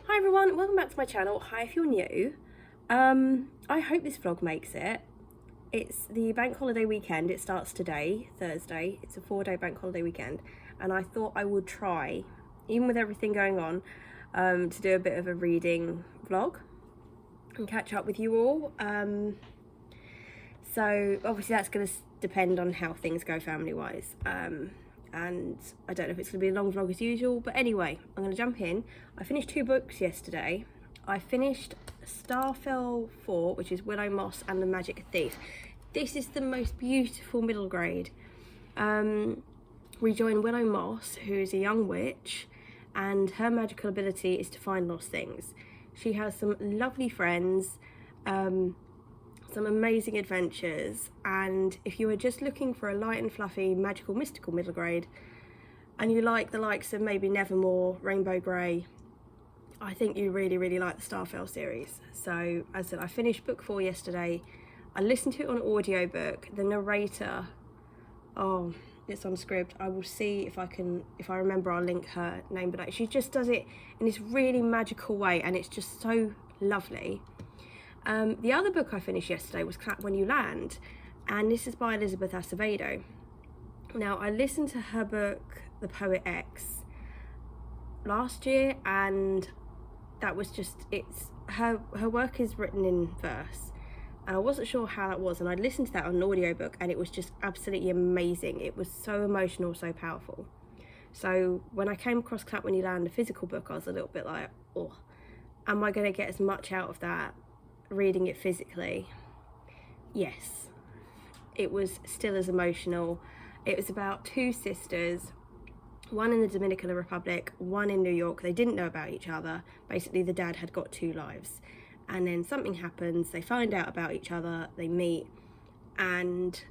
Hi everyone, welcome back to my channel. Hi if you're new. I hope this vlog makes it. It's the bank holiday weekend. It starts today, Thursday. It's a 4-day bank holiday weekend, and I thought I would try, even with everything going on, to do a bit of a reading vlog and catch up with you all. So obviously that's going to depend on how things go family wise. And I don't know if it's going to be a long vlog as usual, but anyway, I'm going to jump in. I finished 2 books yesterday. I finished Starfell 4, which is Willow Moss and the Magic Thief. This is the most beautiful middle grade. We join Willow Moss, who's a young witch, and her magical ability is to find lost things. She has some lovely friends, some amazing adventures, and if you are just looking for a light and fluffy magical mystical middle grade and you like the likes of maybe Nevermore, Rainbow Grey, I think you really like the Starfell series. So as I said, I finished book 4 yesterday. I listened to it on audiobook. The narrator, oh, it's on Scribd. I will see if I remember, I'll link her name, but she just does it in this really magical way and it's just so lovely. The other book I finished yesterday was Clap When You Land, and this is by Elizabeth Acevedo. Now, I listened to her book, The Poet X, last year, and that was just, her work is written in verse, and I wasn't sure how that was, and I listened to that on an audiobook, and it was just absolutely amazing. It was so emotional, so powerful. So when I came across Clap When You Land, the physical book, I was a little bit like, oh, am I going to get as much out of that reading it physically? Yes, it was still as emotional. It was about 2 sisters, one in the Dominican Republic, one in New York. They didn't know about each other. Basically, the dad had got 2 lives, and then something happens, they find out about each other, they meet, and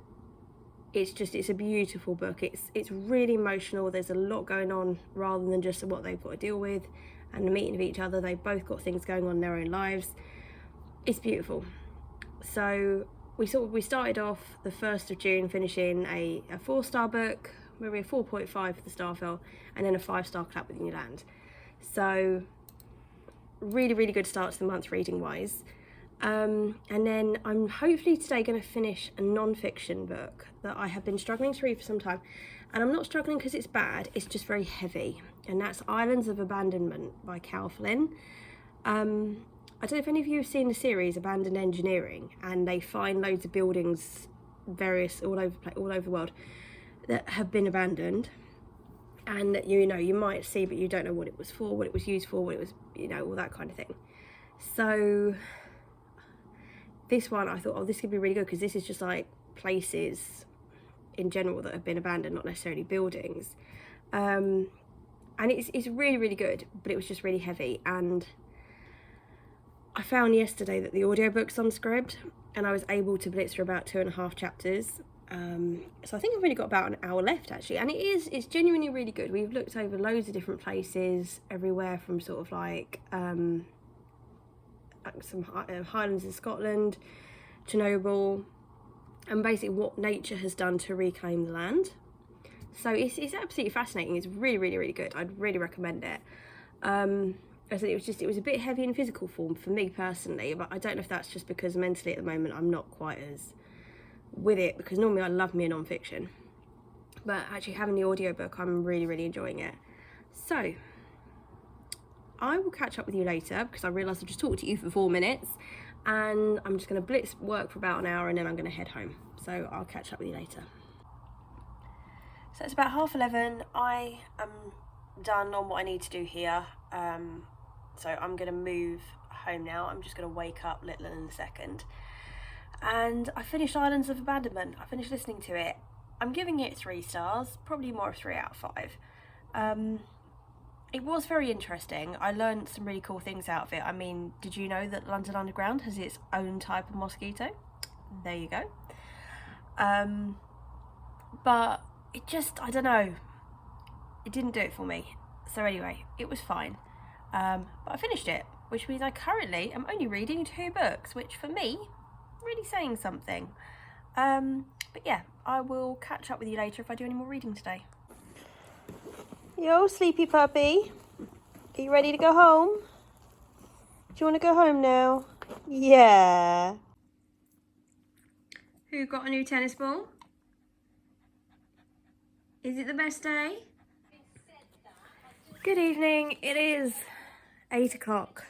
it's a beautiful book. It's really emotional. There's a lot going on rather than just what they've got to deal with and the meeting of each other. They've both got things going on in their own lives. It's beautiful. So we started off the 1st of June finishing a 4-star book, maybe a 4.5 for the Starfell, and then a 5-star Clap When You Land. So really good start to the month reading wise. And then I'm hopefully today going to finish a non-fiction book that I have been struggling to read for some time, and I'm not struggling because it's bad, it's just very heavy, and that's Islands of Abandonment by Cal Flynn. I don't know if any of you have seen the series Abandoned Engineering, and they find loads of buildings, various all over the world, that have been abandoned, and that you might see, but you don't know what it was for, what it was used for, what it was, all that kind of thing. So this one, I thought, oh, this could be really good, because this is just like places in general that have been abandoned, not necessarily buildings. And it's really good, but it was just really heavy. And I found yesterday that the audiobook's on Scribd, and I was able to blitz through about 2.5 chapters. So I think I've only got about an hour left actually, and it's genuinely really good. We've looked over loads of different places, everywhere from sort of like some highlands in Scotland, Chernobyl, and basically what nature has done to reclaim the land. So it's absolutely fascinating. It's really good. I'd really recommend it. I said it was a bit heavy in physical form for me personally, but I don't know if that's just because mentally at the moment I'm not quite as with it, because normally I love me a non-fiction, but actually having the audiobook, I'm really enjoying it. So I will catch up with you later, because I realised I just talked to you for 4 minutes, and I'm just going to blitz work for about an hour, and then I'm going to head home. So I'll catch up with you later. So it's about 11:30. I am done on what I need to do here. So I'm going to move home now. I'm just going to wake up little in a second. And I finished Islands of Abandonment. I finished listening to it. I'm giving it 3 stars, probably more of 3 out of 5. It was very interesting. I learned some really cool things out of it. I mean, did you know that London Underground has its own type of mosquito? There you go. But it just, I don't know, it didn't do it for me. So anyway, it was fine. But I finished it, which means I currently am only reading 2 books, which for me, really saying something. But yeah, I will catch up with you later if I do any more reading today. Yo, sleepy puppy, are you ready to go home? you want to go home now? Yeah. Who got a new tennis ball? Is it the best day? Good evening. It is 8 o'clock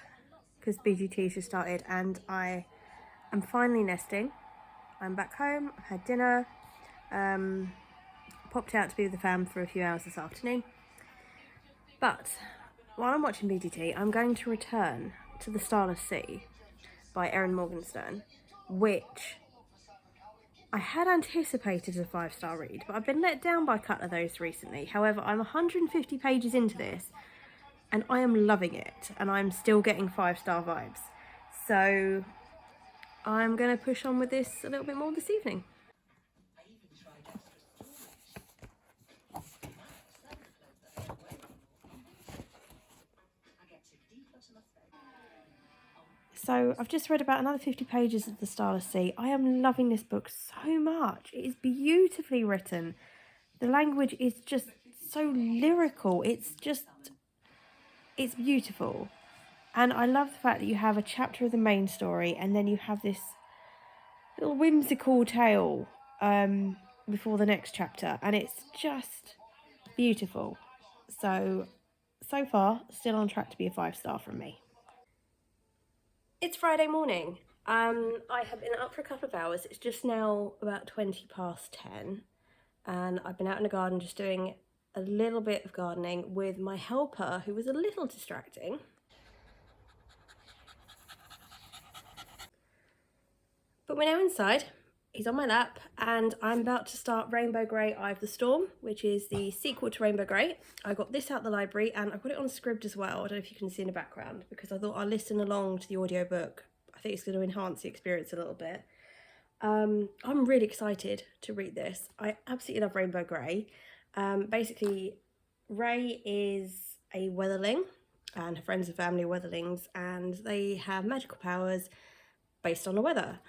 because BGT just started and I am finally nesting. I'm back home, I've had dinner, popped out to be with the fam for a few hours this afternoon. But while I'm watching BGT, I'm going to return to The Starless Sea by Erin Morgenstern, which I had anticipated as a 5-star read, but I've been let down by a couple of those recently. However, I'm 150 pages into this and I am loving it and I'm still getting 5-star vibes. So I'm going to push on with this a little bit more this evening. So I've just read about another 50 pages of The Starless Sea. I am loving this book so much. It is beautifully written. The language is just so lyrical. It's beautiful. And I love the fact that you have a chapter of the main story and then you have this little whimsical tale before the next chapter. And it's just beautiful. So far, still on track to be a 5-star from me. It's Friday morning. I have been up for a couple of hours. It's just now about 20 past 10 and I've been out in the garden just doing a little bit of gardening with my helper, who was a little distracting. But we're now inside. He's on my lap and I'm about to start Rainbow Grey Eye of the Storm, which is the sequel to Rainbow Grey. I got this out the library and I got it on Scribd as well. I don't know if you can see in the background because I thought I'll listen along to the audiobook. I think it's going to enhance the experience a little bit. I'm really excited to read this. I absolutely love Rainbow Grey. Basically, Ray is a weatherling and her friends and family are weatherlings and they have magical powers based on the weather.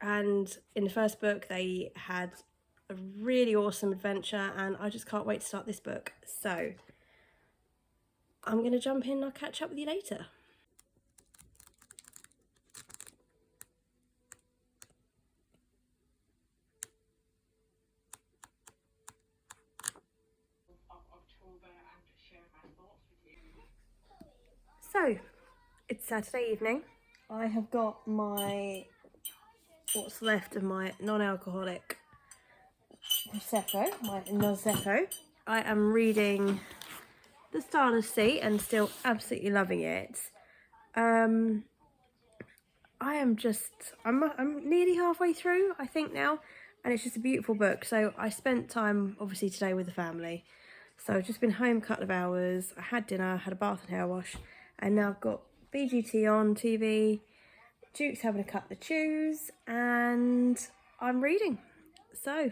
And in the first book they had a really awesome adventure and I just can't wait to start this book. So I'm going to jump in and I'll catch up with you later. So it's Saturday evening. I have got what's left of my non-alcoholic Prosecco, my Nosecco. I am reading The Starless Sea and still absolutely loving it. I'm nearly halfway through, I think now, and it's just a beautiful book. So I spent time obviously today with the family. So I've just been home a couple of hours. I had dinner, had a bath and hair wash, and now I've got BGT on TV. Duke's having a couple of chews and I'm reading. So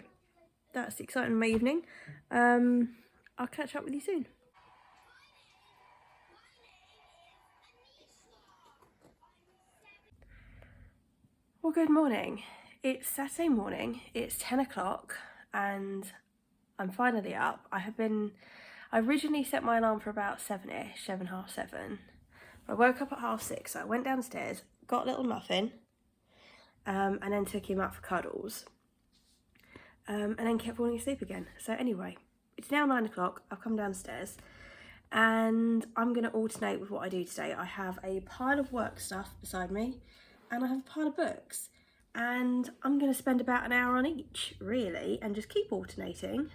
that's the excitement of my evening. I'll catch up with you soon. Well, good morning. It's Saturday morning. It's 10 o'clock and I'm finally up. I originally set my alarm for about 7ish, 7, half 7. I woke up at 6:30, so I went downstairs, got a little muffin, and then took him out for cuddles, and then kept falling asleep again. So anyway, it's now 9 o'clock, I've come downstairs, and I'm going to alternate with what I do today. I have a pile of work stuff beside me, and I have a pile of books, and I'm going to spend about an hour on each, really, and just keep alternating.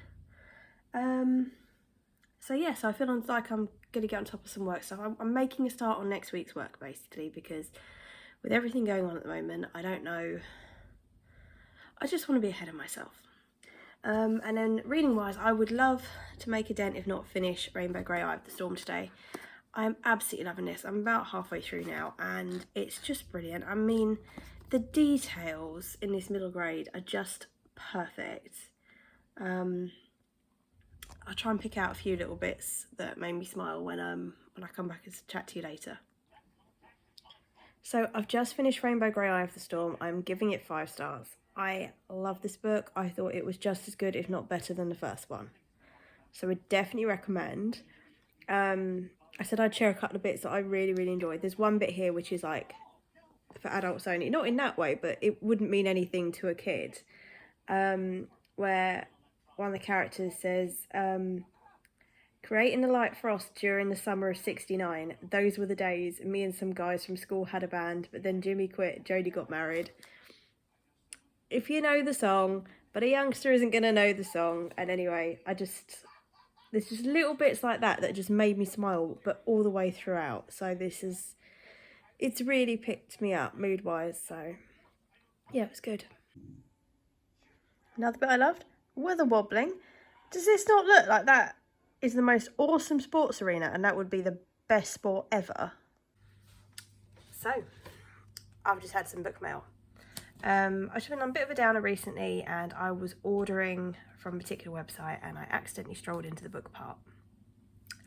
So yeah, so I feel like I'm going to get on top of some work stuff. I'm making a start on next week's work, basically, because with everything going on at the moment, I don't know, I just want to be ahead of myself. And then reading-wise, I would love to make a dent, if not finish, Rainbow Grey Eye of the Storm today. I'm absolutely loving this. I'm about halfway through now, and it's just brilliant. I mean, the details in this middle grade are just perfect. I'll try and pick out a few little bits that made me smile when I come back and chat to you later. So I've just finished Rainbow Grey Eye of the Storm. I'm giving it 5 stars. I love this book. I thought it was just as good, if not better, than the first one. So I definitely recommend. I said I'd share a couple of bits that I really, really enjoyed. There's one bit here which is like for adults only, not in that way, but it wouldn't mean anything to a kid, where one of the characters says, creating the light frost during the summer of '69, those were the days. Me and some guys from school had a band, but then Jimmy quit, Jodie got married. If you know the song, but a youngster isn't going to know the song. And anyway, there's just little bits like that just made me smile, but all the way throughout. So it's really picked me up mood-wise. So yeah, it's good. Another bit I loved, weather wobbling. Does this not look like that is the most awesome sports arena, and that would be the best sport ever? So I've just had some book mail. I've been on a bit of a downer recently, and I was ordering from a particular website and I accidentally strolled into the book part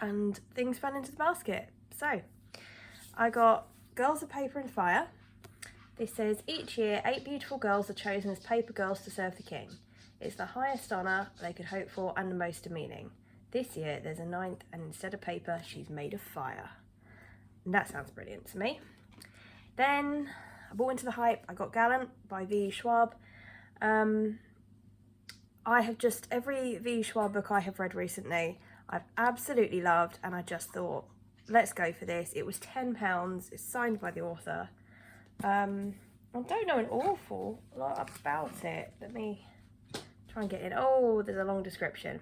and things fell into the basket. So I got Girls of Paper and Fire. This says, each year 8 beautiful girls are chosen as paper girls to serve the king. It's the highest honour they could hope for and the most demeaning. This year there's a 9th, and instead of paper she's made of fire. And that sounds brilliant to me. Then I bought into the hype. I got Gallant by V. Schwab. I have just, every V. Schwab book I have read recently, I've absolutely loved, and I just thought, let's go for this. It was £10. It's signed by the author. I don't know an awful lot about it. Let me try and get in. Oh, there's a long description.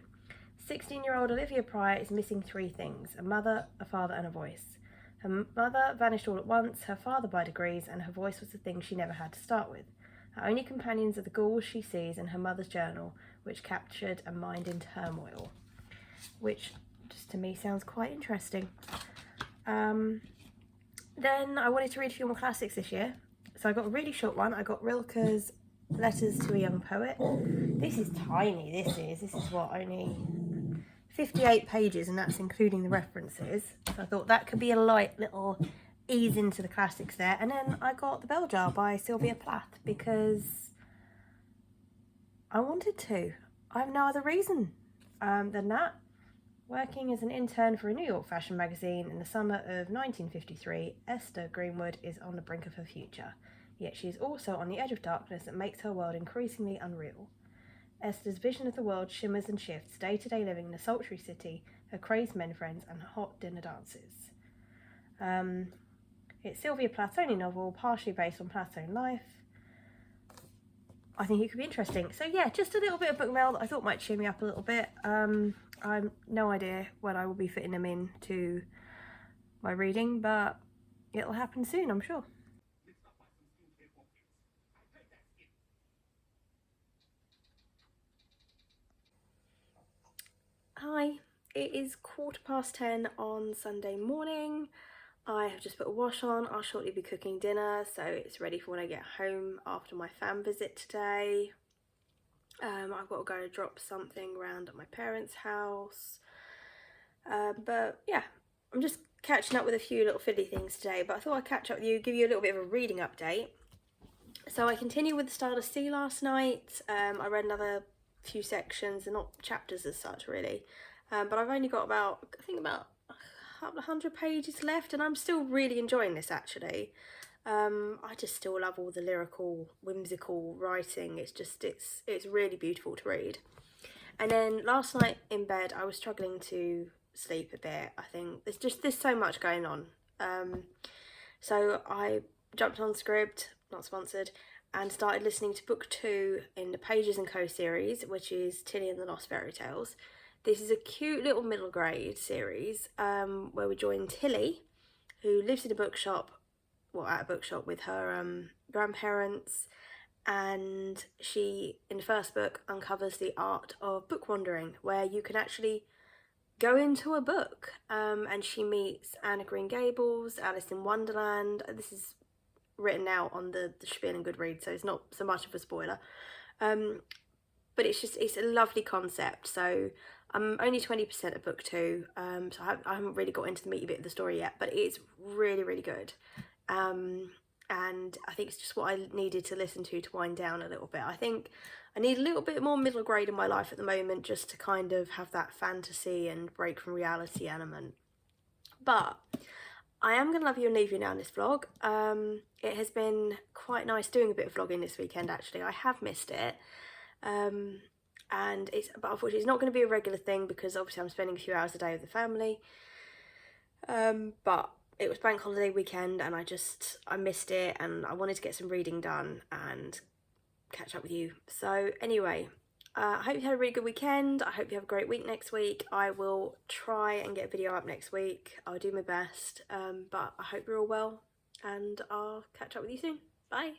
16-year-old Olivia Pryor is missing 3 things: a mother, a father, and a voice. Her mother vanished all at once, her father by degrees, and her voice was the thing she never had to start with. Her only companions are the ghouls she sees and her mother's journal, which captured a mind in turmoil. Which, just to me, sounds quite interesting. Then I wanted to read a few more classics this year. So I got a really short one. I got Rilke's Letters to a Young Poet. This is tiny, this is what, only 58 pages, and that's including the references. So I thought that could be a light little ease into the classics there. And then I got The Bell Jar by Sylvia Plath because I wanted to. I have no other reason than that. Working as an intern for a New York fashion magazine in the summer of 1953, Esther Greenwood is on the brink of her future. Yet she is also on the edge of darkness that makes her world increasingly unreal. Esther's vision of the world shimmers and shifts, day-to-day living in a sultry city, her crazed men friends, and hot dinner dances. It's Sylvia Plath's only novel, partially based on Plath's own life. I think it could be interesting. So yeah, just a little bit of book mail that I thought might cheer me up a little bit. I've no idea when I will be fitting them into my reading, but it'll happen soon, I'm sure. Hi, it is 10:15 on Sunday morning. I have just put a wash on. I'll shortly be cooking dinner, so it's ready for when I get home after my fam visit today. I've got to go drop something around at my parents' house. But yeah, I'm just catching up with a few little fiddly things today, but I thought I'd catch up with you, give you a little bit of a reading update. So I continued with The Stardust Sea last night. I read another few sections, and not chapters as such really, but I've only got about a couple of 100 pages left, and I'm still really enjoying this actually. I just still love all the lyrical, whimsical writing. It's really beautiful to read. And then last night in bed I was struggling to sleep a bit. I think there's so much going on. So I jumped on Scribd, not sponsored, and started listening to book 2 in the Pages & Co series, which is Tilly and the Lost Fairy Tales. This is a cute little middle grade series where we join Tilly, who lives in a bookshop, at a bookshop with her grandparents, and she, in the first book, uncovers the art of book wandering, where you can actually go into a book, and she meets Anne of Green Gables, Alice in Wonderland. This is written out on the spiel and Goodreads, so it's not so much of a spoiler, but it's a lovely concept. So I'm only 20% of book 2, so I haven't really got into the meaty bit of the story yet, but it's really, really good. And I think it's just what I needed to listen to wind down a little bit. I think I need a little bit more middle grade in my life at the moment, just to kind of have that fantasy and break from reality element. But I am going to love you and leave you now in this vlog. It has been quite nice doing a bit of vlogging this weekend, actually. I have missed it. But unfortunately it's not going to be a regular thing because obviously I'm spending a few hours a day with the family. But it was bank holiday weekend and I missed it, and I wanted to get some reading done and catch up with you. So anyway, I hope you had a really good weekend. I hope you have a great week next week. I will try and get a video up next week. I'll do my best, but I hope you're all well, and I'll catch up with you soon. Bye.